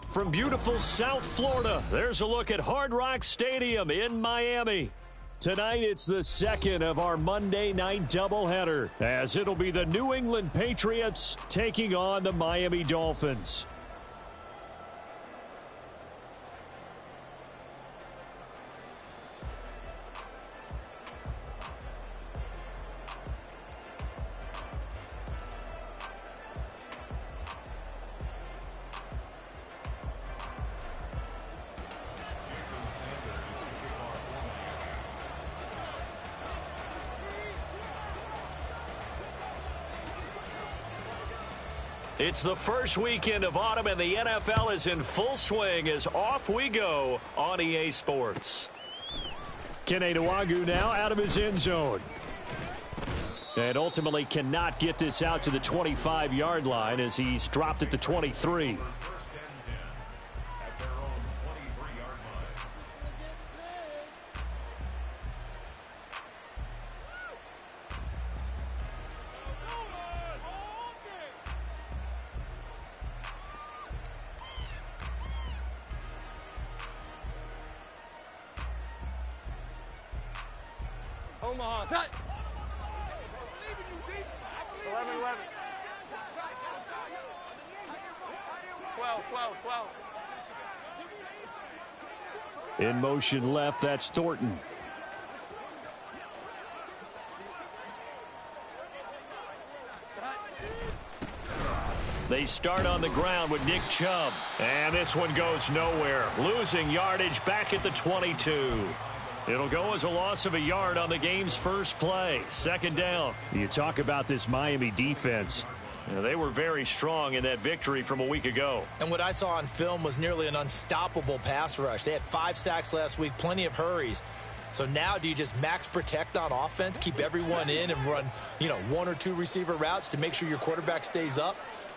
From beautiful South Florida, there's a look at Hard Rock Stadium in Miami. Tonight, it's the second of our Monday night doubleheader, as it'll be the New England Patriots taking on the Miami Dolphins. It's the first weekend of autumn, and the NFL is in full swing as off we go on EA Sports. Kene Nwangwu now out of his end zone. And ultimately cannot get this out to the 25-yard line as he's dropped at the 23. Omaha, touch. 11-11. 12. In motion left, that's Thornton. They start on the ground with Nick Chubb. And this one goes nowhere. Losing yardage back at the 22. It'll go as a loss of a yard on the game's first play. Second down. You talk about this Miami defense. They were very strong in that victory from a week ago. And what I saw on film was nearly an unstoppable pass rush. They had 5 sacks last week, plenty of hurries. So now do you just max protect on offense, keep everyone in and run, 1 or 2 receiver routes to make sure your quarterback stays up?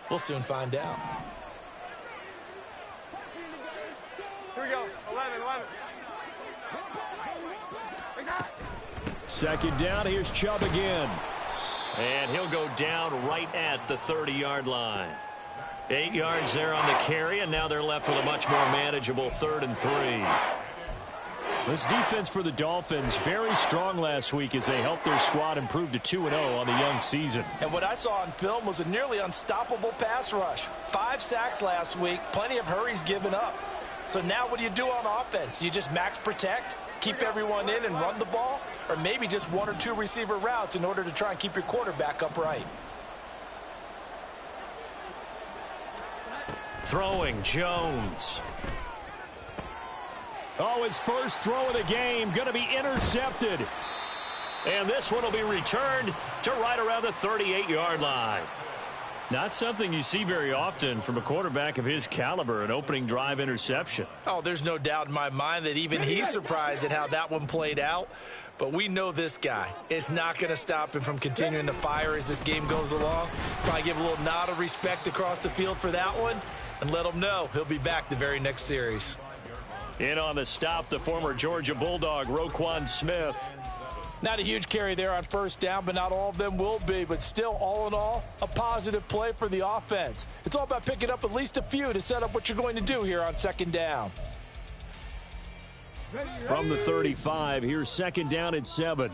We'll soon find out. Here we go. 11. Second down, here's Chubb again. And he'll go down right at the 30-yard line. 8 yards there on the carry, and now they're left with a much more manageable 3rd and 3. This defense for the Dolphins, very strong last week as they helped their squad improve to 2-0 on the young season. And what I saw on film was a nearly unstoppable pass rush. 5 sacks last week, plenty of hurries given up. So now what do you do on offense? You just max protect, keep everyone in and run the ball, or maybe just 1 or 2 receiver routes in order to try and keep your quarterback upright. Throwing Jones. Oh, his first throw of the game going to be intercepted. And this one will be returned to right around the 38-yard line. Not something you see very often from a quarterback of his caliber, an opening drive interception. Oh, there's no doubt in my mind that even he's surprised at how that one played out. But we know this guy is not going to stop him from continuing to fire as this game goes along. Probably give a little nod of respect across the field for that one and let him know he'll be back the very next series. In on the stop, the former Georgia Bulldog, Roquan Smith. Not a huge carry there on first down, but not all of them will be. But still, all in all, a positive play for the offense. It's all about picking up at least a few to set up what you're going to do here on second down. From the 35, here's second down and 7.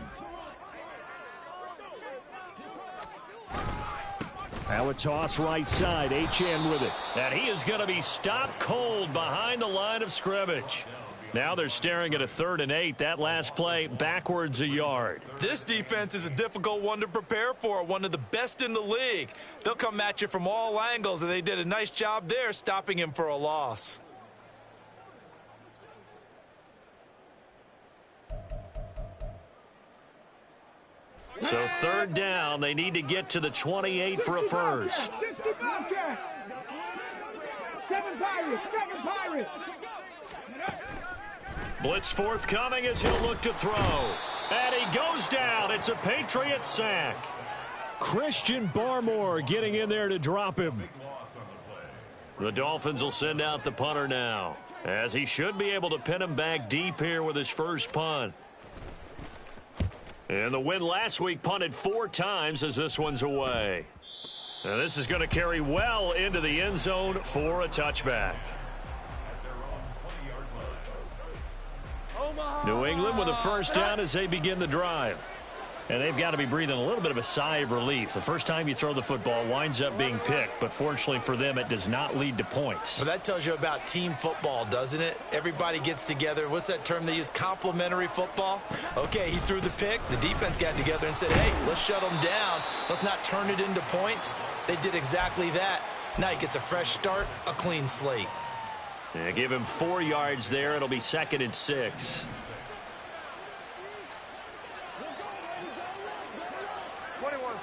Now a toss right side, HN with it. And he is going to be stopped cold behind the line of scrimmage. Now they're staring at a 3rd and 8. That last play backwards a yard. This defense is a difficult one to prepare for, one of the best in the league. They'll come at you from all angles, and they did a nice job there stopping him for a loss. So 3rd down, they need to get to the 28 for a first. Blitz forthcoming as he'll look to throw. And he goes down. It's a Patriots sack. Christian Barmore getting in there to drop him. The Dolphins will send out the punter now, as he should be able to pin him back deep here with his first punt. And the win last week punted 4 times as this one's away. Now this is going to carry well into the end zone for a touchback. New England with a first down as they begin the drive. And they've got to be breathing a little bit of a sigh of relief. The first time you throw the football winds up being picked, but fortunately for them, it does not lead to points. Well, that tells you about team football, doesn't it? Everybody gets together. What's that term they use? Complementary football? Okay, he threw the pick. The defense got together and said, hey, let's shut them down. Let's not turn it into points. They did exactly that. Now he gets a fresh start, a clean slate. Yeah, give him 4 yards there. It'll be 2nd and 6. 21.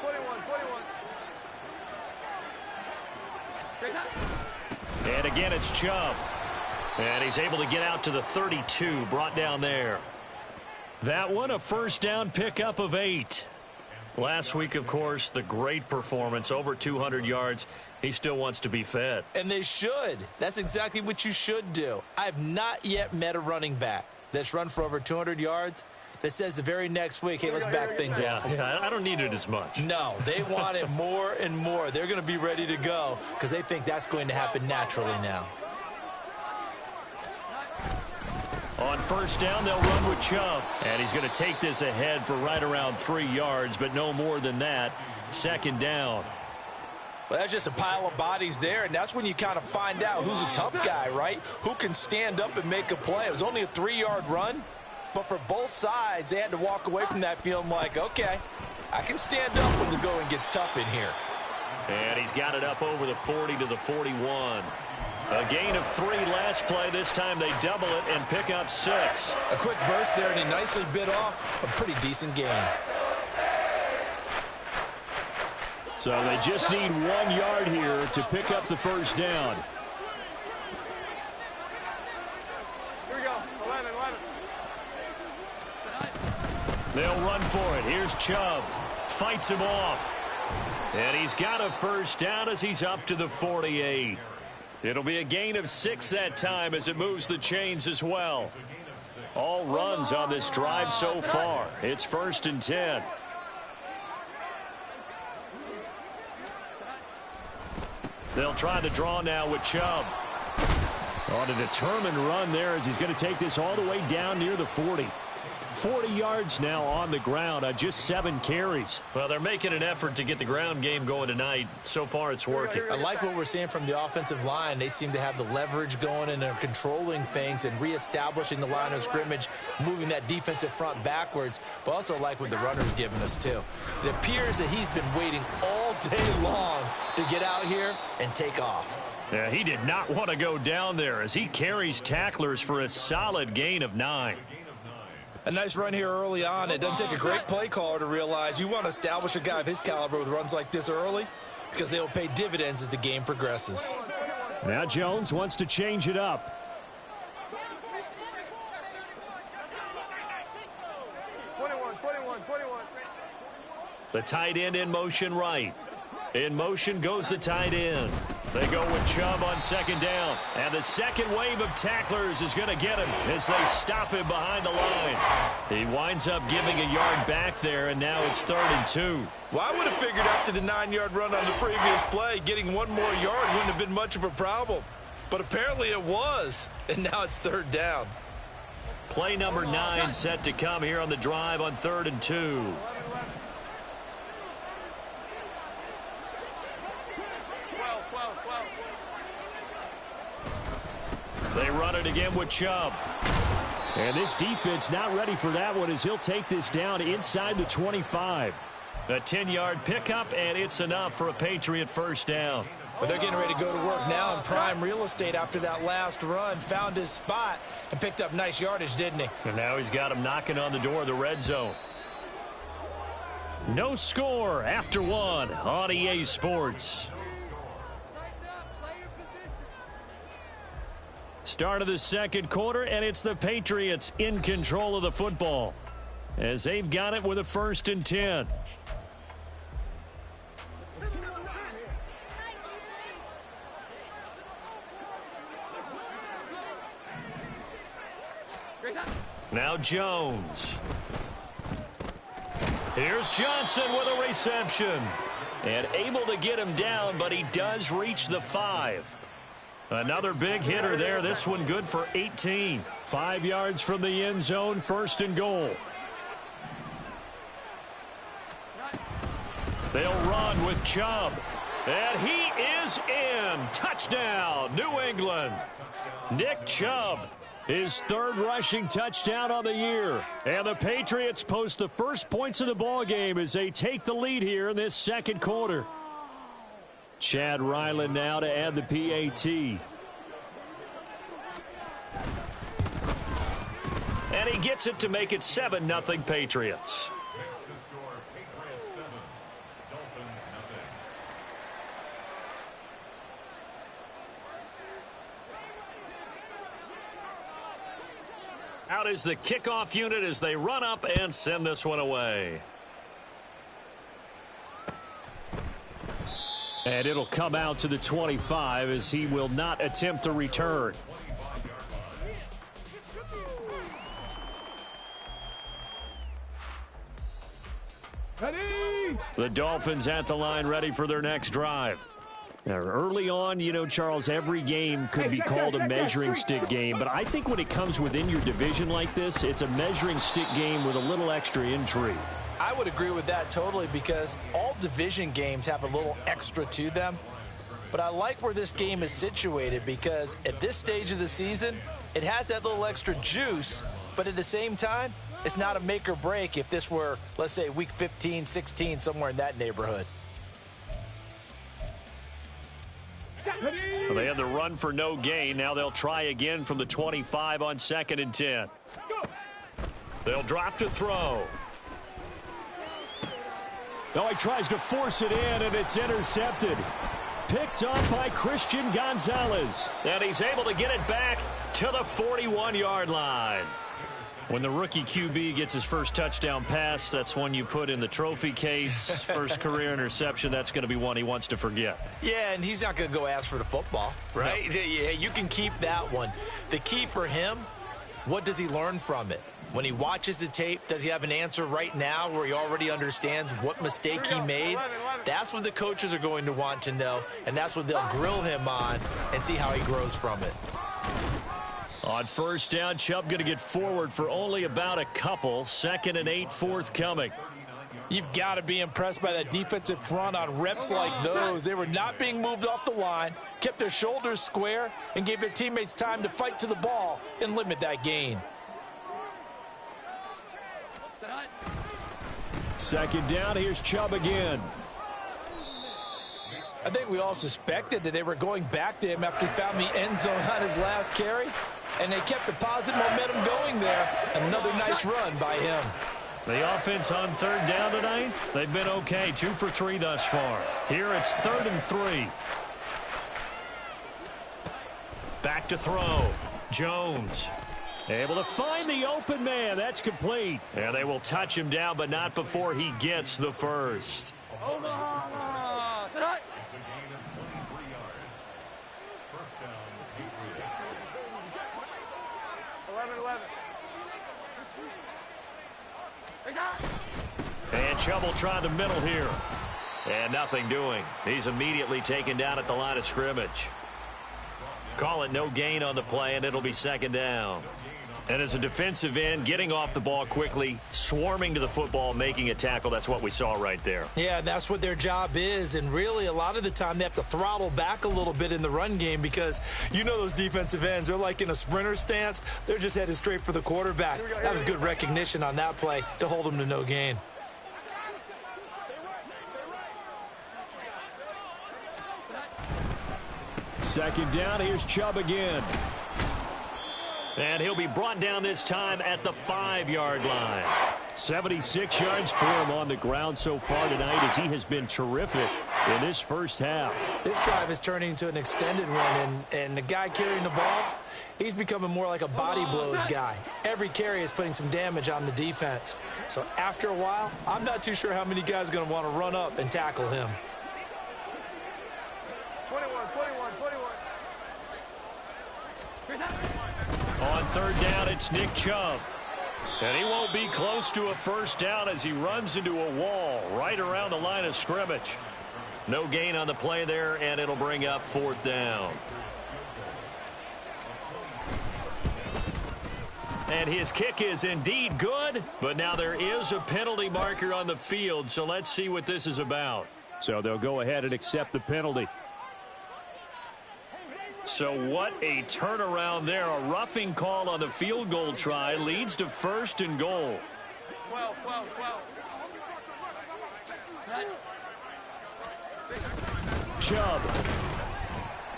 And again, it's Chubb. And he's able to get out to the 32, brought down there. That one, a first down pickup of 8. Last week, of course, the great performance, over 200 yards. He still wants to be fed. And they should. That's exactly what you should do. I have not yet met a running back that's run for over 200 yards that says the very next week, hey, let's back things off. Yeah, I don't need it as much. No, they want it more and more. They're going to be ready to go because they think that's going to happen naturally now. On first down, they'll run with Chubb. And he's going to take this ahead for right around 3 yards, but no more than that. 2nd down. Well, that's just a pile of bodies there, and that's when you kind of find out who's a tough guy, right? Who can stand up and make a play. It was only a 3-yard run, but for both sides, they had to walk away from that feeling like, okay, I can stand up when the going gets tough in here. And he's got it up over the 40 to the 41. A gain of 3 last play. This time they double it and pick up 6. A quick burst there, and he nicely bit off a pretty decent gain. So they just need 1 yard here to pick up the first down. Here we go. 11. They'll run for it. Here's Chubb. Fights him off. And he's got a first down as he's up to the 48. It'll be a gain of 6 that time as it moves the chains as well. All runs on this drive so far. It's 1st and 10. They'll try the draw now with Chubb. On a determined run there as he's going to take this all the way down near the 40. 40 yards now on the ground on just 7 carries. Well, they're making an effort to get the ground game going tonight. So far, it's working. I like what we're seeing from the offensive line. They seem to have the leverage going, and they're controlling things and reestablishing the line of scrimmage, moving that defensive front backwards, but also like what the runner's giving us, too. It appears that he's been waiting all day long to get out here and take off. Yeah, he did not want to go down there as he carries tacklers for a solid gain of 9. A nice run here early on. It doesn't take a great play caller to realize you want to establish a guy of his caliber with runs like this early because they'll pay dividends as the game progresses. Now Jones wants to change it up. 21. The tight end in motion right. In motion goes the tight end. They go with Chubb on 2nd down. And the second wave of tacklers is going to get him as they stop him behind the line. He winds up giving a yard back there, and now it's 3rd and 2. Well, I would have figured after the 9-yard run on the previous play, getting 1 more yard wouldn't have been much of a problem. But apparently it was, and now it's 3rd down. Play number 9 set to come here on the drive on 3rd and 2. They run it again with Chubb. And this defense not ready for that one as he'll take this down inside the 25. A 10-yard pickup, and it's enough for a Patriot first down. But they're getting ready to go to work now in prime real estate after that last run. Found his spot and picked up nice yardage, didn't he? And now he's got him knocking on the door of the red zone. No score after 1 on EA Sports. Start of the second quarter, and it's the Patriots in control of the football as they've got it with a 1st and 10. Now Jones. Here's Johnson with a reception. And able to get him down, but he does reach the 5. Another big hitter there. This one good for 18. 5 yards from the end zone, 1st and goal. They'll run with Chubb. And he is in. Touchdown, New England. Nick Chubb, his 3rd rushing touchdown on the year. And the Patriots post the first points of the ball game as they take the lead here in this second quarter. Chad Ryland now to add the PAT. And he gets it to make it 7-0 Patriots. Out is the kickoff unit as they run up and send this one away. And it'll come out to the 25 as he will not attempt to return. Ready? The Dolphins at the line ready for their next drive. Now, early on, you know, Charles, every game could be called a measuring stick game, but I think when it comes within your division like this, it's a measuring stick game with a little extra intrigue. I would agree with that totally because all division games have a little extra to them. But I like where this game is situated because at this stage of the season, it has that little extra juice, but at the same time, it's not a make or break if this were, let's say, week 15, 16, somewhere in that neighborhood. Well, they had the run for no gain. Now they'll try again from the 25 on 2nd and 10. They'll drop to throw. Oh, he tries to force it in, and it's intercepted. Picked up by Christian Gonzalez. And he's able to get it back to the 41-yard line. When the rookie QB gets his first touchdown pass, that's one you put in the trophy case. First career interception, that's going to be one he wants to forget. Yeah, and he's not going to go ask for the football, right? No. Yeah, you can keep that one. The key for him, what does he learn from it? When he watches the tape, does he have an answer right now where he already understands what mistake he made? That's what the coaches are going to want to know, and that's what they'll grill him on and see how he grows from it. On 1st down, Chubb going to get forward for only about a couple. 2nd and 8 forthcoming. You've got to be impressed by that defensive front on reps like those. They were not being moved off the line, kept their shoulders square, and gave their teammates time to fight to the ball and limit that gain. 2nd down, here's Chubb again. I think we all suspected that they were going back to him after he found the end zone on his last carry, and they kept the positive momentum going there. Another nice run by him. The offense on 3rd down tonight, they've been okay. 2 for 3 thus far. Here it's 3rd and 3. Back to throw. Jones. Able to find the open man. That's complete. And they will touch him down, but not before he gets the first. 11. And Chubb will try the middle here. And nothing doing. He's immediately taken down at the line of scrimmage. Call it no gain on the play, and it'll be 2nd down. And as a defensive end, getting off the ball quickly, swarming to the football, making a tackle, that's what we saw right there. Yeah, that's what their job is, and really a lot of the time they have to throttle back a little bit in the run game because you know those defensive ends, they're like in a sprinter stance. They're just headed straight for the quarterback. That was good recognition on that play to hold them to no gain. Second down, here's Chubb again. And he'll be brought down this time at the 5-yard line. 76 yards for him on the ground so far tonight as he has been terrific in this first half. This drive is turning into an extended one, and the guy carrying the ball, he's becoming more like a body blows guy. Every carry is putting some damage on the defense. So after a while, I'm not too sure how many guys are going to want to run up and tackle him. 21. On third down, it's Nick Chubb. And he won't be close to a first down as he runs into a wall right around the line of scrimmage. No gain on the play there, and it'll bring up fourth down. And his kick is indeed good, but now there is a penalty marker on the field, so let's see what this is about. So they'll go ahead and accept the penalty. So what a turnaround there. A roughing call on the field goal try leads to first and goal. 12. Chubb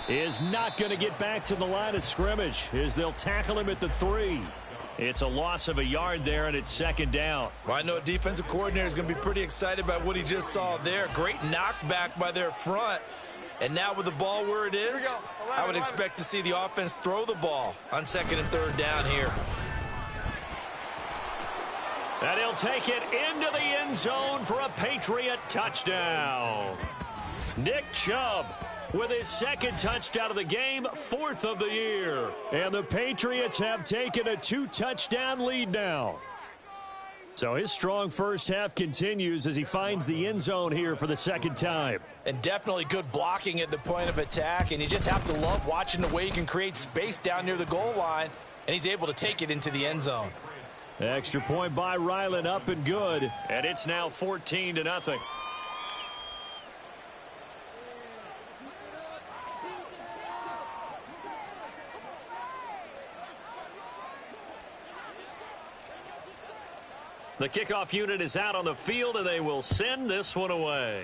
is not going to get back to the line of scrimmage as they'll tackle him at the 3. It's a loss of a yard there, and it's second down. Well, I know a defensive coordinator is going to be pretty excited about what he just saw there. Great knockback by their front. And now with the ball where it is, I would expect to see the offense throw the ball on second and third down here. And he'll take it into the end zone for a Patriot touchdown. Nick Chubb with his second touchdown of the game, 4th of the year. And the Patriots have taken a 2-touchdown lead now. So his strong first half continues as he finds the end zone here for the second time. And definitely good blocking at the point of attack. And you just have to love watching the way he can create space down near the goal line. And he's able to take it into the end zone. Extra point by Ryland, up and good. And it's now 14-0. The kickoff unit is out on the field, and they will send this one away.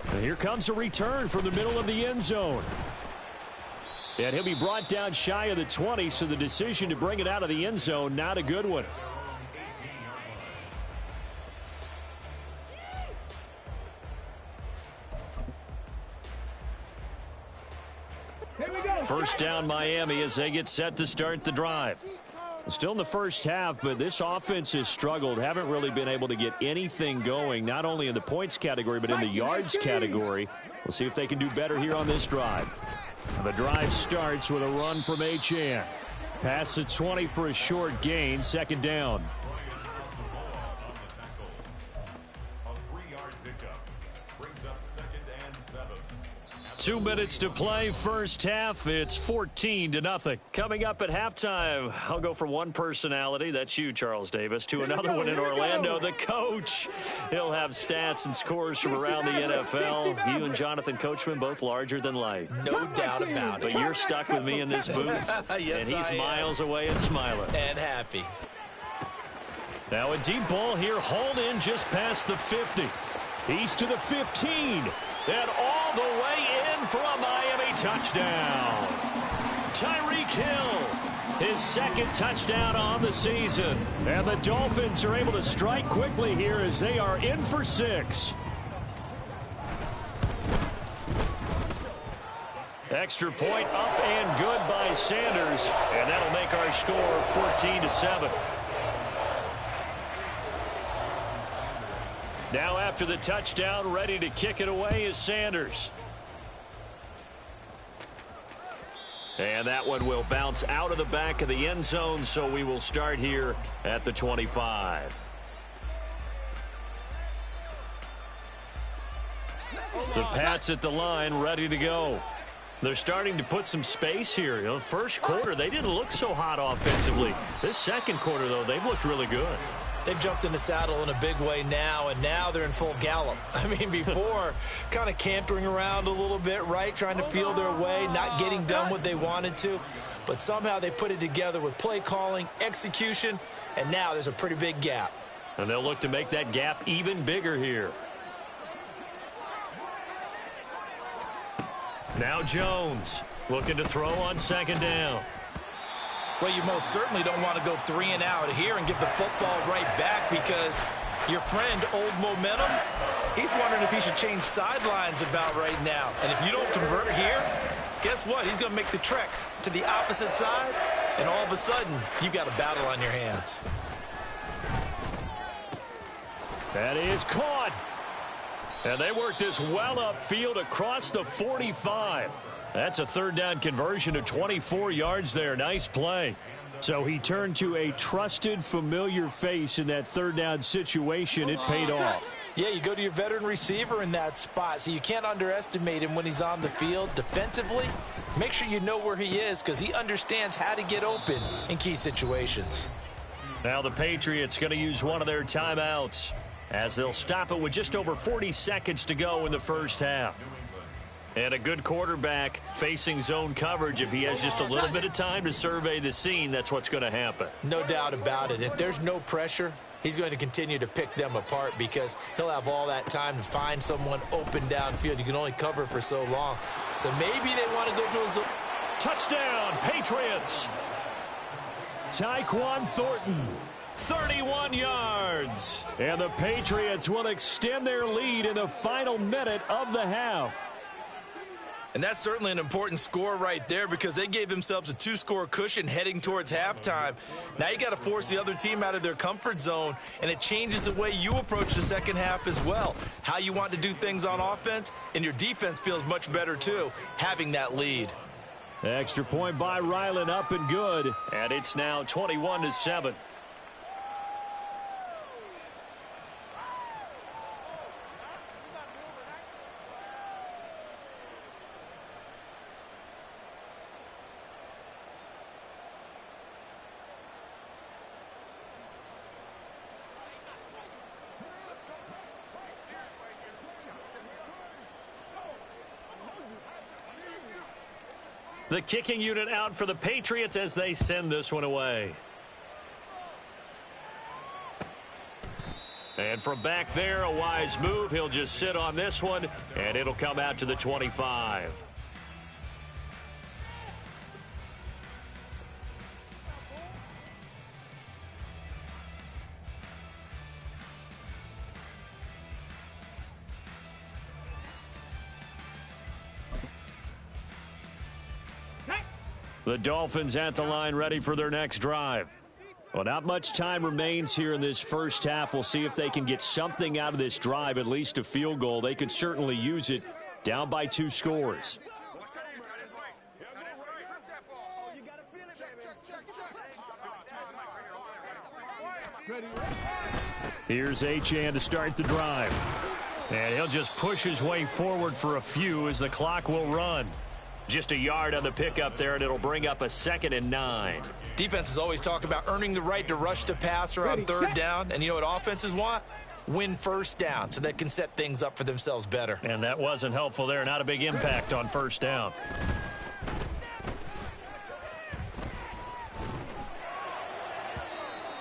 And here comes a return from the middle of the end zone. And he'll be brought down shy of the 20, so the decision to bring it out of the end zone, not a good one. First down Miami as they get set to start the drive. Still in the first half, but this offense has struggled. Haven't really been able to get anything going, not only in the points category, but in the yards category. We'll see if they can do better here on this drive. The drive starts with a run from Achane. Pass the 20 for a short gain, second down. 2 minutes to play, first half. It's 14-0. Coming up at halftime, I'll go from one personality, that's you, Charles Davis, to another one in Orlando, the coach. He'll have stats and scores from around the NFL. You and Jonathan Coachman, both larger than life. No doubt about it. But you're stuck with me in this booth, yes, and he's miles away and smiling. And happy. Now a deep ball here, hauled in just past the 50. He's to the 15. And all the way in for a Miami touchdown. Tyreek Hill, his second touchdown on the season. And the Dolphins are able to strike quickly here as they are in for 6. Extra point up and good by Sanders. And that'll make our score 14-7. Now after the touchdown, ready to kick it away is Sanders. And that one will bounce out of the back of the end zone, so we will start here at the 25. The Pats at the line, ready to go. They're starting to put some space here. You know, first quarter, they didn't look so hot offensively. This second quarter, though, they've looked really good. They've jumped in the saddle in a big way now, and now they're in full gallop. I mean, before, kind of cantering around a little bit, right, trying to feel their way, not getting done what they wanted to. But somehow they put it together with play calling, execution, and now there's a pretty big gap. And they'll look to make that gap even bigger here. Now Jones looking to throw on second down. Well, you most certainly don't want to go 3 and out here and give the football right back, because your friend, Old Momentum, he's wondering if he should change sidelines about right now. And if you don't convert here, guess what? He's going to make the trek to the opposite side, and all of a sudden, you've got a battle on your hands. That is caught. And they work this well upfield across the 45. That's a third down conversion of 24 yards there. Nice play. So he turned to a trusted, familiar face in that third down situation. It paid off. Yeah, you go to your veteran receiver in that spot, so you can't underestimate him when he's on the field defensively. Make sure you know where he is, because he understands how to get open in key situations. Now the Patriots going to use one of their timeouts, as they'll stop it with just over 40 seconds to go in the first half. And a good quarterback facing zone coverage, if he has just a little bit of time to survey the scene, that's what's going to happen. No doubt about it. If there's no pressure, he's going to continue to pick them apart, because he'll have all that time to find someone open downfield. You can only cover for so long. So maybe they want to go to a zone. Touchdown, Patriots. Tyquan Thornton, 31 yards. And the Patriots will extend their lead in the final minute of the half. And that's certainly an important score right there, because they gave themselves a 2-score cushion heading towards halftime. Now you got to force the other team out of their comfort zone, and it changes the way you approach the second half as well. How you want to do things on offense, and your defense feels much better too, having that lead. Extra point by Ryland, up and good. And it's now 21-7. The kicking unit out for the Patriots as they send this one away. And from back there, a wise move. He'll just sit on this one, and it'll come out to the 25. The Dolphins at the line, ready for their next drive. Well, not much time remains here in this first half. We'll see if they can get something out of this drive, at least a field goal. They could certainly use it, down by 2 scores. Here's Achane to start the drive. And he'll just push his way forward for a few as the clock will run. Just a yard on the pickup there, and it'll bring up a 2nd and 9. Defenses always talk about earning the right to rush the passer on third down. And you know what offenses want? Win first down, so they can set things up for themselves better. And that wasn't helpful there. Not a big impact on first down.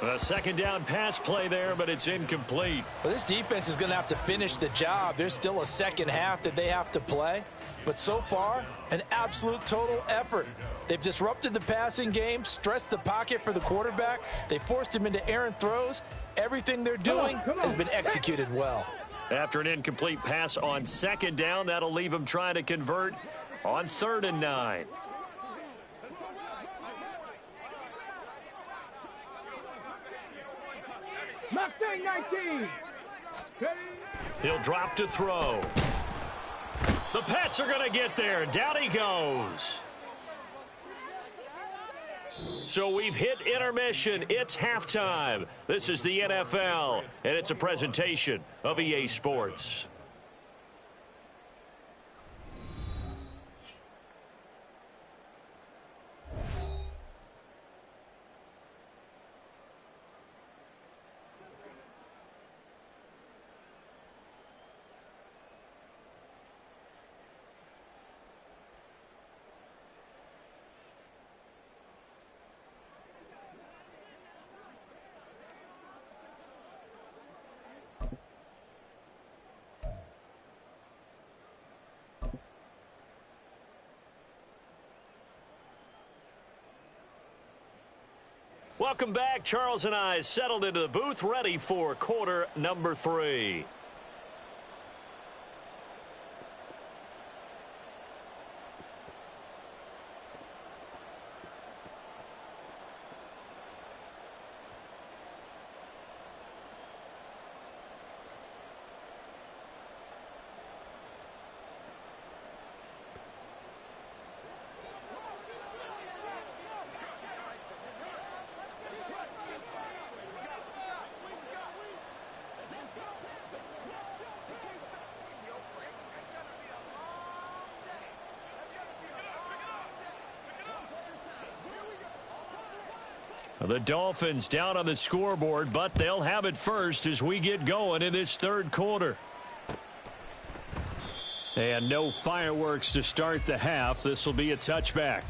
A second down pass play there, but it's incomplete. Well, this defense is going to have to finish the job. There's still a second half that they have to play. But so far, an absolute total effort. They've disrupted the passing game, stressed the pocket for the quarterback. They forced him into errant throws. Everything they're doing has been executed well. After an incomplete pass on second down, that'll leave him trying to convert on 3rd and 9. Mustang 19. He'll drop to throw. The Pats are going to get there. Down he goes. So we've hit intermission. It's halftime. This is the NFL, and it's a presentation of EA Sports. Welcome back. Charles and I settled into the booth, ready for quarter number 3. The Dolphins down on the scoreboard, but they'll have it first as we get going in this third quarter. And no fireworks to start the half. This will be a touchback.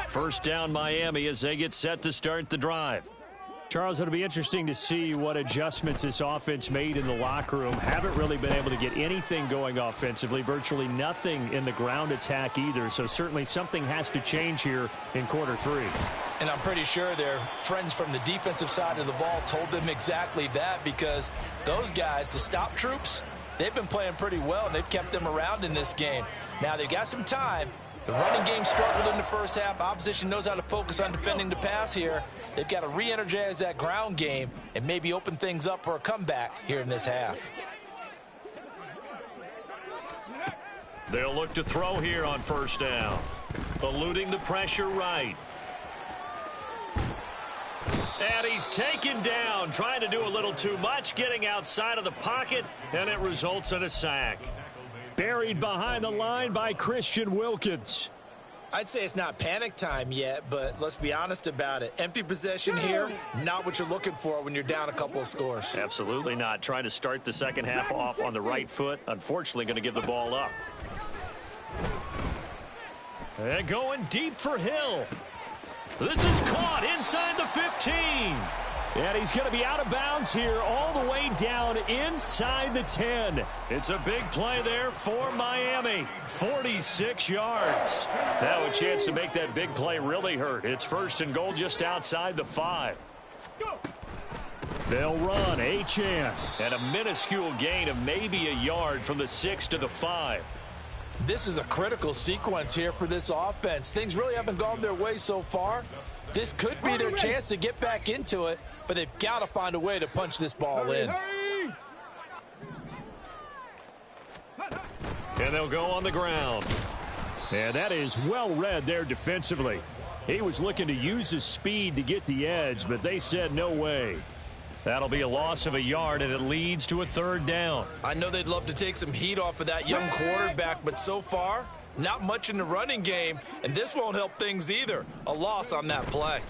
First down Miami as they get set to start the drive. Charles, it'll be interesting to see what adjustments this offense made in the locker room. Haven't really been able to get anything going offensively, virtually nothing in the ground attack either. So certainly something has to change here in quarter three. And I'm pretty sure their friends from the defensive side of the ball told them exactly that, because those guys, the stop troops, they've been playing pretty well, and they've kept them around in this game. Now they've got some time. The running game struggled in the first half. Opposition knows how to focus on defending the pass here. They've got to re-energize that ground game and maybe open things up for a comeback here in this half. They'll look to throw here on first down. Eluding the pressure right. And he's taken down, trying to do a little too much, getting outside of the pocket, and it results in a sack. Buried behind the line by Christian Wilkins. I'd say it's not panic time yet, but let's be honest about it. Empty possession here, not what you're looking for when you're down a couple of scores. Absolutely not. Trying to start the second half off on the right foot. Unfortunately, going to give the ball up. And going deep for Hill. This is caught inside the 15. And he's going to be out of bounds here all the way down inside the 10. It's a big play there for Miami. 46 yards. Now a chance to make that big play really hurt. It's first and goal just outside the 5. They'll run Achane. And a minuscule gain of maybe a yard from the 6 to the 5. This is a critical sequence here for this offense. Things really haven't gone their way so far. This could be their chance to get back into it, but they've got to find a way to punch this ball in. And they'll go on the ground. And that is well read there defensively. He was looking to use his speed to get the edge, but they said no way. That'll be a loss of a yard, and it leads to a third down. I know they'd love to take some heat off of that young quarterback, but so far, not much in the running game, and this won't help things either. A loss on that play.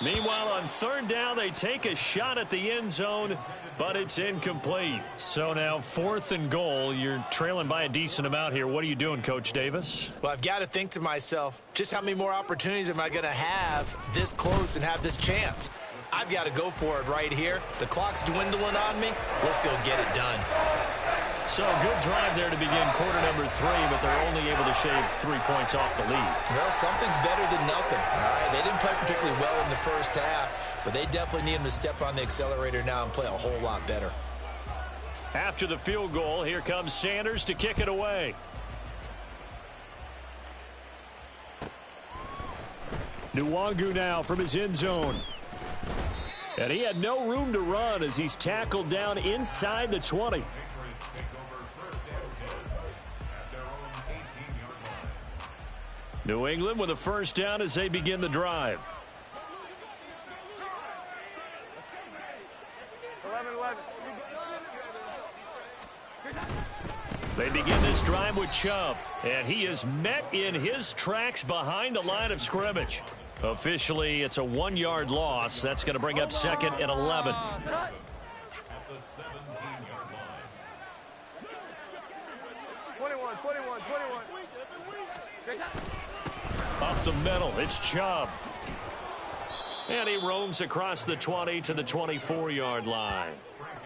Meanwhile, on third down, they take a shot at the end zone, but it's incomplete. So now 4th and goal. You're trailing by a decent amount here. What are you doing, Coach Davis? Well, I've got to think to myself, just how many more opportunities am I going to have this close and have this chance? I've got to go for it right here. The clock's dwindling on me. Let's go get it done. So good drive there to begin quarter number 3, but they're only able to shave 3 points off the lead. Well, something's better than nothing. All right, they didn't play particularly well in the first half, but they definitely need them to step on the accelerator now and play a whole lot better. After the field goal, here comes Sanders to kick it away. Nwangu now from his end zone. And he had no room to run as he's tackled down inside the 20. New England with a first down as they begin the drive. 11-11. They begin this drive with Chubb, and he is met in his tracks behind the line of scrimmage. Officially, it's a 1-yard loss. That's going to bring up second and 11. Up the middle, it's Chubb. And he roams across the 20 to the 24-yard line.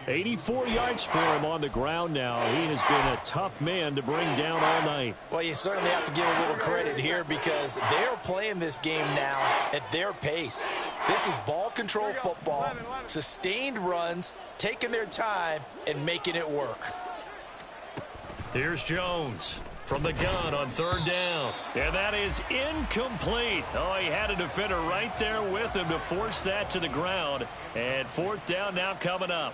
84 yards for him on the ground now. He has been a tough man to bring down all night. Well, you certainly have to give a little credit here because they're playing this game now at their pace. This is ball control football, sustained runs, taking their time, and making it work. Here's Jones from the gun on third down. And that is incomplete. Oh, he had a defender right there with him to force that to the ground. And fourth down now coming up.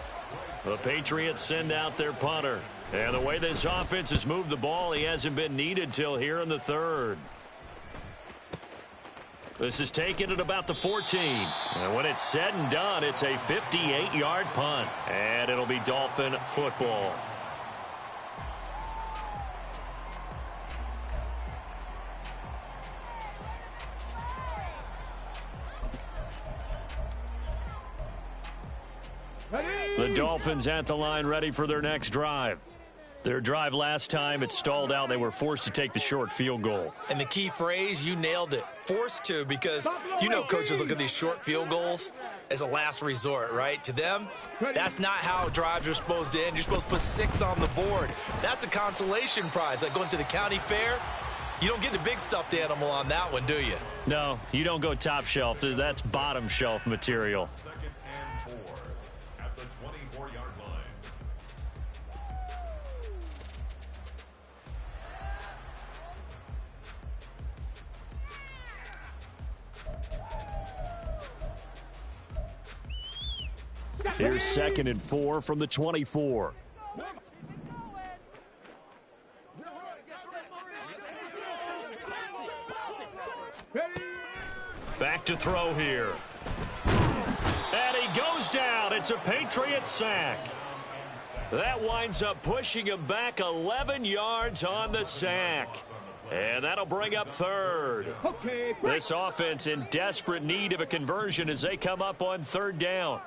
The Patriots send out their punter. And the way this offense has moved the ball, he hasn't been needed till here in the third. This is taken at about the 14. And when it's said and done, it's a 58-yard punt. And it'll be Dolphin football. The Dolphins at the line ready for their next drive. Their drive last time, it stalled out. They were forced to take the short field goal. And the key phrase, you nailed it, forced to, because you know coaches look at these short field goals as a last resort, right? To them, that's not how drives are supposed to end. You're supposed to put 6 on the board. That's a consolation prize, like going to the county fair. You don't get the big stuffed animal on that one, do you? No, you don't go top shelf. That's bottom shelf material. Here's 2nd and 4 from the 24. Back to throw here. And he goes down. It's a Patriots sack. That winds up pushing him back 11 yards on the sack. And that'll bring up 3rd. This offense in desperate need of a conversion as they come up on 3rd down.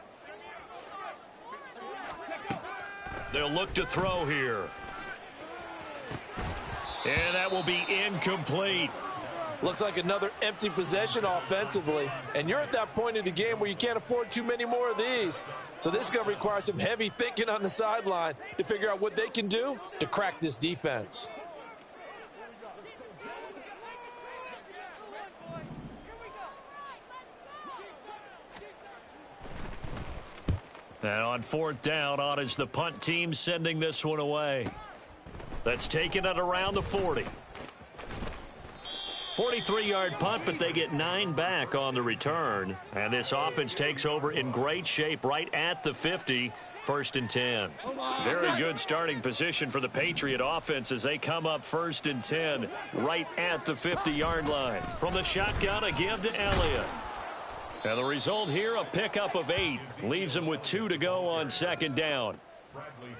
They'll look to throw here. And that will be incomplete. Looks like another empty possession offensively. And you're at that point in the game where you can't afford too many more of these. So this is going to require some heavy thinking on the sideline to figure out what they can do to crack this defense. And on 4th down, on is the punt team sending this one away. That's taken at around the 40. 43-yard punt, but they get 9 back on the return. And this offense takes over in great shape right at the 50, 1st and 10. Very good starting position for the Patriot offense as they come up 1st and 10 right at the 50-yard line. From the shotgun, a give to Elliott. And the result here, a pickup of 8. Leaves him with 2 to go on 2nd down.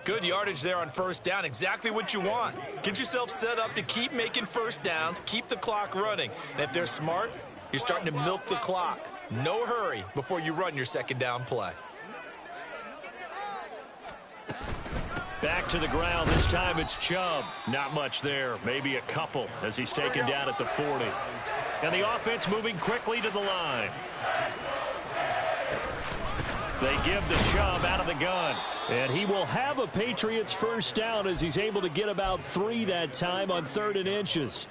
Good yardage there on 1st down. Exactly what you want. Get yourself set up to keep making 1st downs, keep the clock running. And if they're smart, you're starting to milk the clock. No hurry before you run your 2nd down play. Back to the ground. This time it's Chubb. Not much there. Maybe a couple as he's taken down at the 40. And the offense moving quickly to the line. They give to Chubb out of the gun. And he will have a Patriots 1st down as he's able to get about 3 that time on 3rd and inches.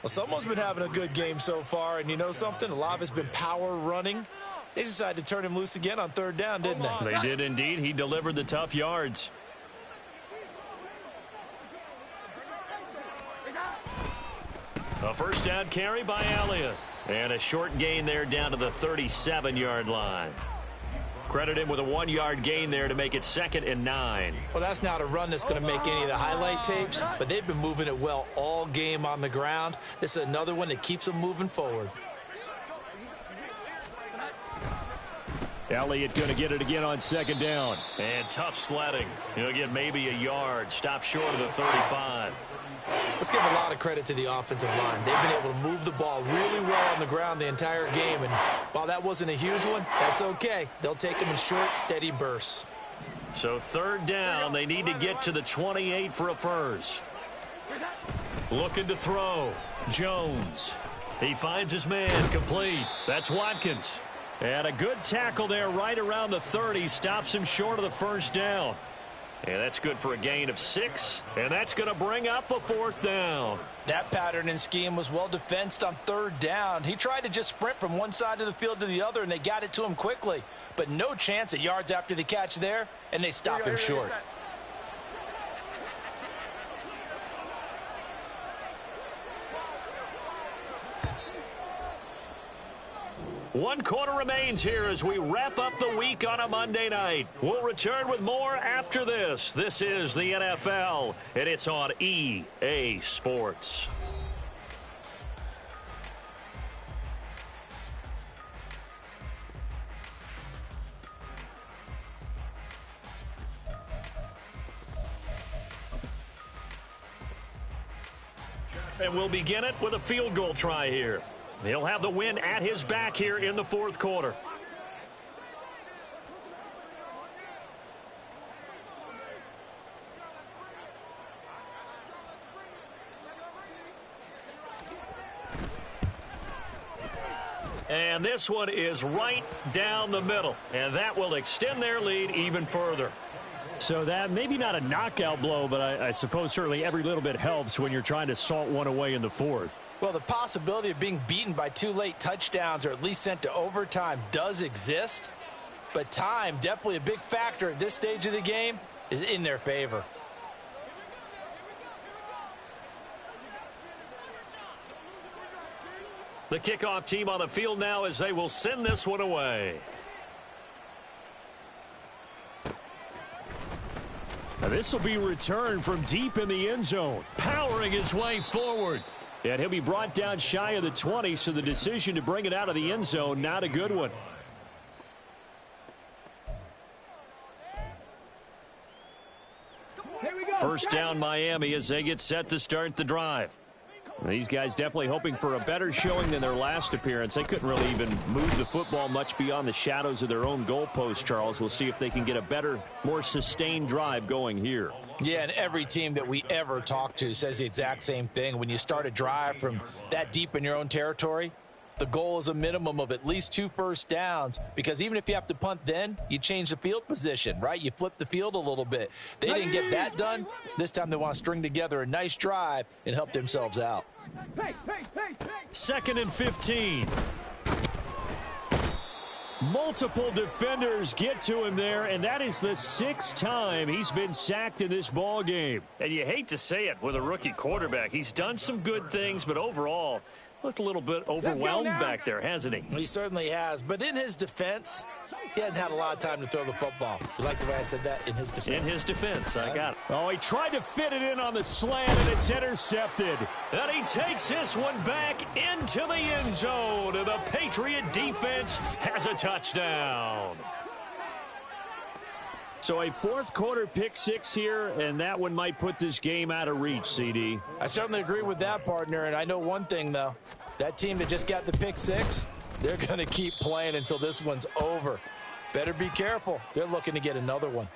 Well, someone's been having a good game so far, and you know something? A lot of it's been power running. They decided to turn him loose again on 3rd down, didn't they? They did indeed. He delivered the tough yards. A 1st down carry by Elliott. And a short gain there down to the 37-yard line. Credit him with a 1-yard gain there to make it 2nd and 9. Well, that's not a run that's going to make any of the highlight tapes, but they've been moving it well all game on the ground. This is another one that keeps them moving forward. Elliott going to get it again on 2nd down. And tough sledding. He'll get maybe a yard. Stop short of the 35. Let's give a lot of credit to the offensive line. They've been able to move the ball really well on the ground the entire game. And while that wasn't a huge one, that's okay. They'll take them in short, steady bursts. So 3rd down, they need to get to the 28 for a 1st. Looking to throw. Jones. He finds his man complete. That's Watkins. And a good tackle there right around the 30. Stops him short of the 1st down. And that's good for a gain of 6. And that's going to bring up a 4th down. That pattern and scheme was well defensed on 3rd down. He tried to just sprint from one side of the field to the other, and they got it to him quickly. But no chance at yards after the catch there, and they stop him short. One quarter remains here as we wrap up the week on a Monday night. We'll return with more after this. This is the NFL, and it's on EA Sports. And we'll begin it with a field goal try here. He'll have the win at his back here in the 4th quarter. And this one is right down the middle. And that will extend their lead even further. So that maybe not a knockout blow, but I suppose certainly every little bit helps when you're trying to salt one away in the fourth. Well, the possibility of being beaten by 2 late touchdowns or at least sent to overtime does exist. But time, definitely a big factor at this stage of the game, is in their favor. The kickoff team on the field now as they will send this one away. Now this will be returned from deep in the end zone. Powering his way forward. And he'll be brought down shy of the 20, so the decision to bring it out of the end zone, not a good one. First down Miami as they get set to start the drive. These guys definitely hoping for a better showing than their last appearance. They couldn't really even move the football much beyond the shadows of their own goalpost, Charles. We'll see if they can get a better, more sustained drive going here. Yeah, and every team that we ever talk to says the exact same thing. When you start a drive from that deep in your own territory, the goal is a minimum of at least 2 first downs, because even if you have to punt then, you change the field position, right? You flip the field a little bit. They didn't get that done. This time they want to string together a nice drive and help themselves out. 2nd and 15. Multiple defenders get to him there, and that is the 6th time he's been sacked in this ball game. And you hate to say it with a rookie quarterback. He's done some good things, but overall looked a little bit overwhelmed back there, hasn't he? He certainly has. But in his defense, he hasn't had a lot of time to throw the football. You like the way I said that? In his defense. In his defense, I got it. Oh, he tried to fit it in on the slant, and it's intercepted. And he takes this one back into the end zone. And the Patriot defense has a touchdown. So a 4th quarter pick 6 here, and that one might put this game out of reach, CD. I certainly agree with that, partner. And I know one thing, though. That team that just got the pick 6, they're going to keep playing until this one's over. Better be careful. They're looking to get another one.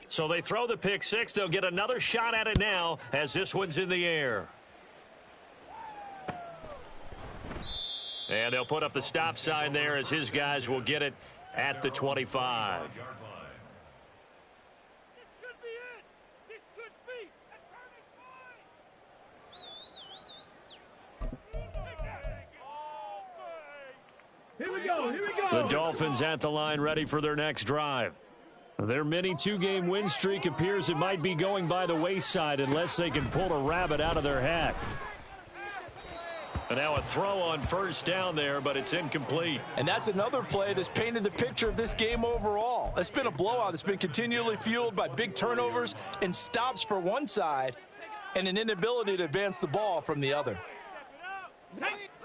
So they throw the pick 6. They'll get another shot at it now as this one's in the air. And they'll put up the stop sign there as his guys will get it at the 25. Here we go. The Dolphins at the line ready for their next drive. Their mini 2-game win streak appears it might be going by the wayside unless they can pull a rabbit out of their hat. And now a throw on first down there, but it's incomplete. And that's another play that's painted the picture of this game overall. It's been a blowout. It's been continually fueled by big turnovers and stops for one side and an inability to advance the ball from the other.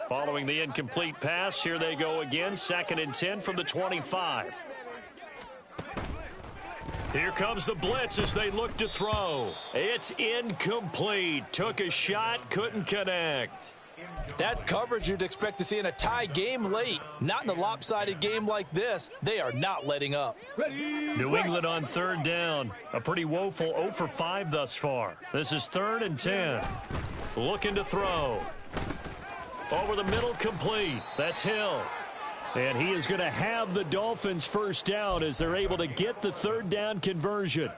Following the incomplete pass, here they go again. 2nd and 10 from the 25. Here comes the blitz as they look to throw. It's incomplete. Took a shot, couldn't connect. That's coverage you'd expect to see in a tie game late. Not in a lopsided game like this. They are not letting up. New England on 3rd down. A pretty woeful 0 for 5 thus far. This is 3rd and 10. Looking to throw. Over the middle, complete. That's Hill. And he is going to have the Dolphins first down as they're able to get the 3rd down conversion.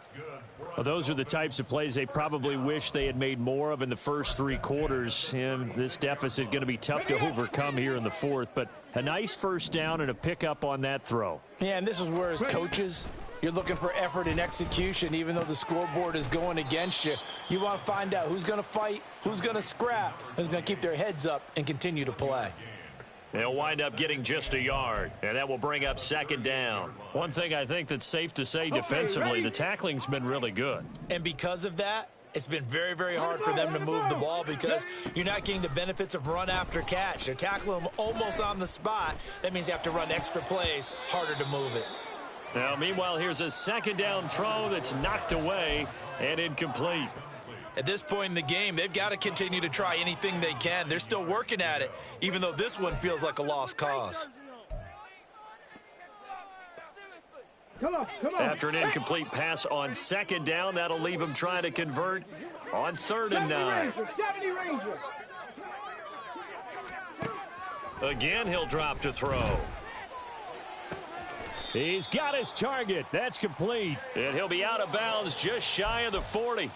Well, those are the types of plays they probably wish they had made more of in the first 3 quarters. And this deficit going to be tough to overcome here in the 4th. But a nice first down and a pickup on that throw. Yeah, and this is where as coaches, you're looking for effort and execution. Even though the scoreboard is going against you, you want to find out who's going to fight, who's going to scrap, who's going to keep their heads up and continue to play. They'll wind up getting just a yard, and that will bring up second down. One thing I think that's safe to say defensively, the tackling's been really good. And because of that, it's been very, very hard for them to move the ball because you're not getting the benefits of run after catch. They're tackling them almost on the spot. That means you have to run extra plays, harder to move it. Now, meanwhile, here's a second down throw that's knocked away and incomplete. At this point in the game, they've got to continue to try anything they can. They're still working at it, even though this one feels like a lost cause. Come on. After an incomplete pass on second down, that'll leave him trying to convert on 3rd and 9. 70 Ranger. Again, he'll drop to throw. He's got his target. That's complete. And he'll be out of bounds just shy of the 40.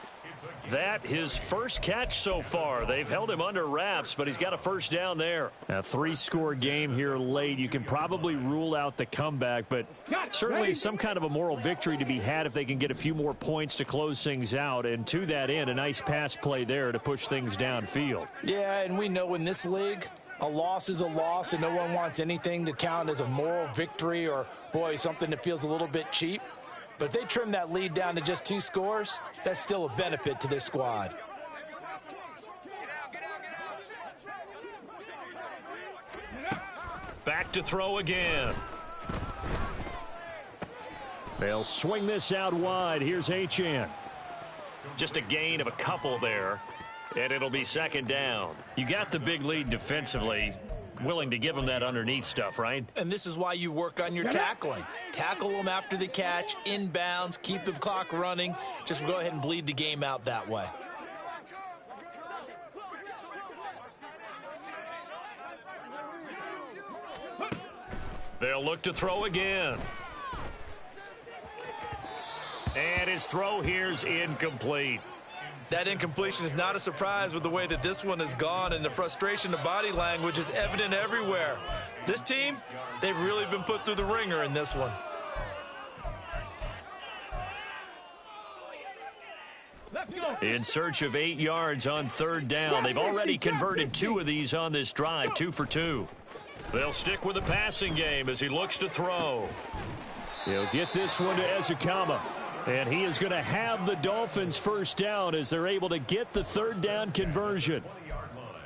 That his first catch so far. They've held him under wraps, but he's got a first down there. A 3-score game here late. You can probably rule out the comeback, but certainly some kind of a moral victory to be had if they can get a few more points to close things out. And to that end, a nice pass play there to push things downfield. Yeah, and we know in this league, a loss is a loss, and no one wants anything to count as a moral victory or, boy, something that feels a little bit cheap. But if they trim that lead down to just 2 scores, that's still a benefit to this squad. Back to throw again. They'll swing this out wide. Here's Achane. Just a gain of a couple there, and it'll be second down. You got the big lead defensively. Willing to give them that underneath stuff, right? And this is why you work on your tackling. Tackle them after the catch, inbounds, keep the clock running. Just go ahead and bleed the game out that way. They'll look to throw again. And his throw here's incomplete. That incompletion is not a surprise with the way that this one has gone, and the frustration of body language is evident everywhere. This team, they've really been put through the ringer in this one. In search of 8 yards on 3rd down. They've already converted 2 of these on this drive, 2 for 2. They'll stick with the passing game as he looks to throw. He'll get this one to Ezekama. And he is going to have the Dolphins first down as they're able to get the 3rd down conversion.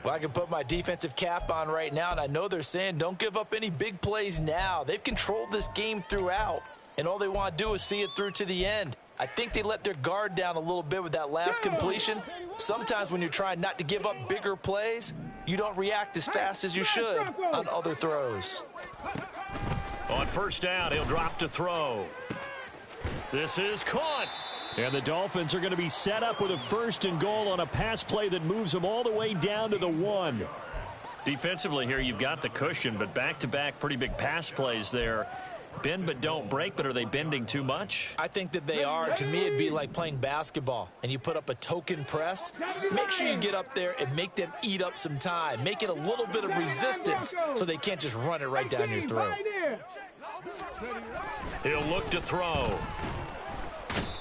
Well, I can put my defensive cap on right now, and I know they're saying don't give up any big plays now. They've controlled this game throughout, and all they want to do is see it through to the end. I think they let their guard down a little bit with that last completion. Sometimes when you're trying not to give up bigger plays, you don't react as fast as you should on other throws. On first down, he'll drop to throw. This is caught. And the Dolphins are going to be set up with a 1st and goal on a pass play that moves them all the way down to the 1. Defensively here, you've got the cushion, but back-to-back pretty big pass plays there. Bend but don't break, but are they bending too much? I think that they are. To me, it'd be like playing basketball, and you put up a token press. Make sure you get up there and make them eat up some time. Make it a little bit of resistance so they can't just run it right down your throat. He'll look to throw.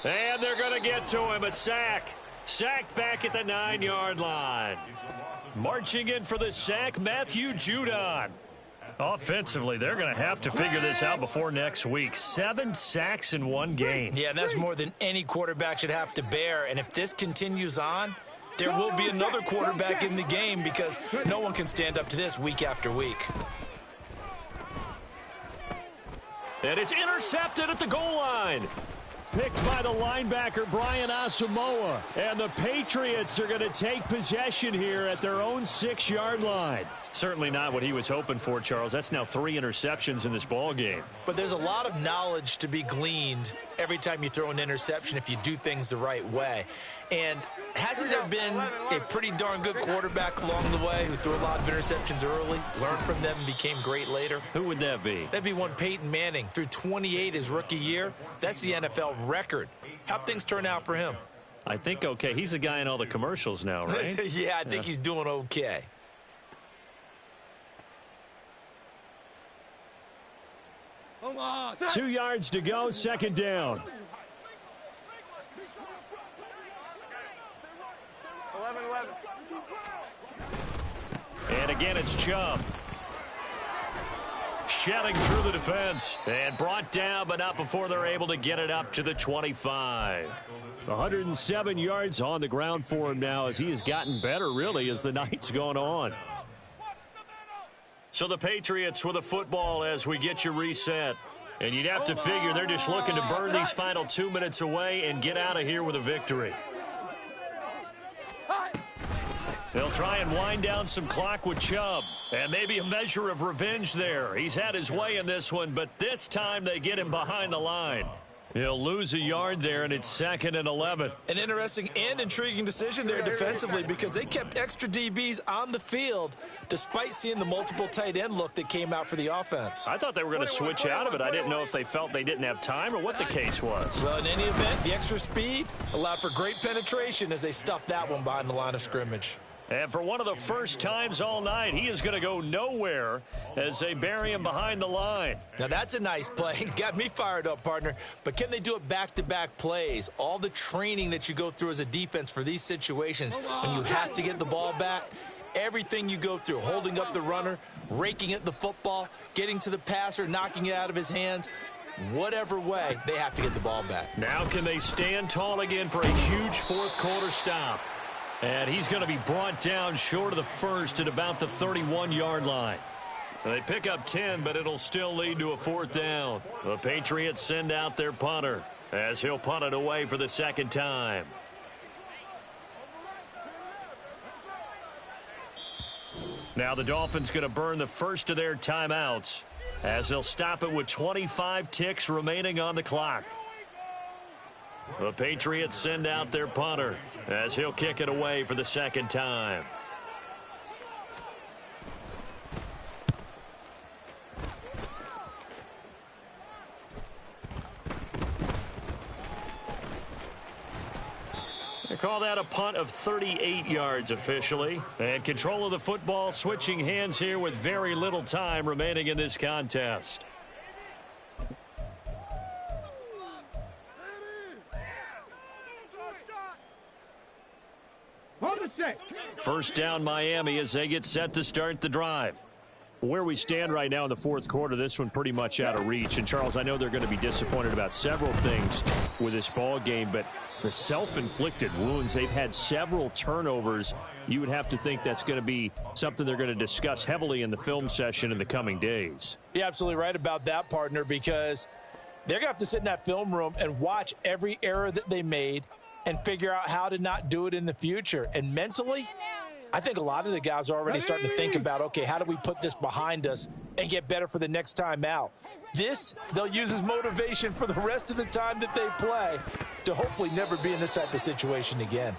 And they're going to get to him. A sack. Sacked back at the 9-yard line. Marching in for the sack, Matthew Judon. Offensively, they're going to have to figure this out before next week. 7 sacks in one game. Yeah, that's more than any quarterback should have to bear. And if this continues on, there will be another quarterback in the game because no one can stand up to this week after week. And it's intercepted at the goal line. Picked by the linebacker, Brian Asamoah. And the Patriots are going to take possession here at their own 6-yard line. Certainly not what he was hoping for, Charles. That's now 3 interceptions in this ball game. But there's a lot of knowledge to be gleaned every time you throw an interception if you do things the right way. And hasn't there been a pretty darn good quarterback along the way who threw a lot of interceptions early, learned from them, and became great later? Who would that be? That'd be one Peyton Manning. Threw 28 his rookie year. That's the NFL record. How'd things turn out for him? I think okay. He's the guy in all the commercials now, right? Yeah, I think he's doing okay. Come on. 2 yards to go, 2nd down. 11. And again, it's Chubb. Shedding through the defense and brought down, but not before they're able to get it up to the 25. 107 yards on the ground for him now as he has gotten better, really, as the night's gone on. So the Patriots with a football as we get you reset. And you'd have to figure they're just looking to burn these final 2 minutes away and get out of here with a victory. They'll try and wind down some clock with Chubb. And maybe a measure of revenge there. He's had his way in this one, but this time they get him behind the line. He'll lose a yard there, and it's 2nd and 11. An interesting and intriguing decision there defensively because they kept extra DBs on the field despite seeing the multiple tight end look that came out for the offense. I thought they were going to switch out of it. I didn't know if they felt they didn't have time or what the case was. Well, in any event, the extra speed allowed for great penetration as they stuffed that one behind the line of scrimmage. And for one of the first times all night, he is going to go nowhere as they bury him behind the line. Now, that's a nice play. Got me fired up, partner. But can they do it back-to-back plays? All the training that you go through as a defense for these situations when you have to get the ball back, everything you go through, holding up the runner, raking at the football, getting to the passer, knocking it out of his hands, whatever way, they have to get the ball back. Now can they stand tall again for a huge fourth-quarter stop? And he's going to be brought down short of the first at about the 31-yard line. They pick up 10, but it'll still lead to a 4th down. The Patriots send out their punter as he'll punt it away for the second time. Now the Dolphins going to burn the first of their timeouts as they'll stop it with 25 ticks remaining on the clock. The Patriots send out their punter as he'll kick it away for the second time. They call that a punt of 38 yards officially. And control of the football switching hands here with very little time remaining in this contest. First down Miami as they get set to start the drive. Where we stand right now in the fourth quarter, this one pretty much out of reach. And, Charles, I know they're going to be disappointed about several things with this ball game, but the self-inflicted wounds, they've had several turnovers. You would have to think that's going to be something they're going to discuss heavily in the film session in the coming days. You're absolutely right about that, partner, because they're going to have to sit in that film room and watch every error that they made and figure out how to not do it in the future. And mentally, I think a lot of the guys are already starting to think about, okay, how do we put this behind us and get better for the next time out? This, they'll use as motivation for the rest of the time that they play to hopefully never be in this type of situation again.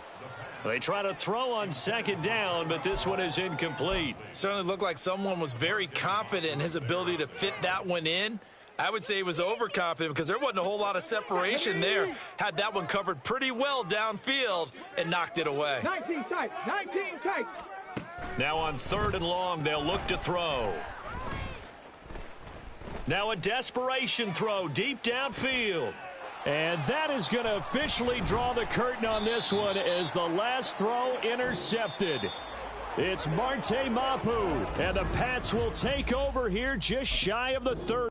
They try to throw on second down, but this one is incomplete. Certainly looked like someone was very confident in his ability to fit that one in. I would say he was overconfident because there wasn't a whole lot of separation there. Had that one covered pretty well downfield and knocked it away. 19 tight, 19 tight. Now on 3rd and long, they'll look to throw. Now a desperation throw deep downfield. And that is going to officially draw the curtain on this one as the last throw intercepted. It's Marte Mapu, and the Pats will take over here just shy of the 3rd.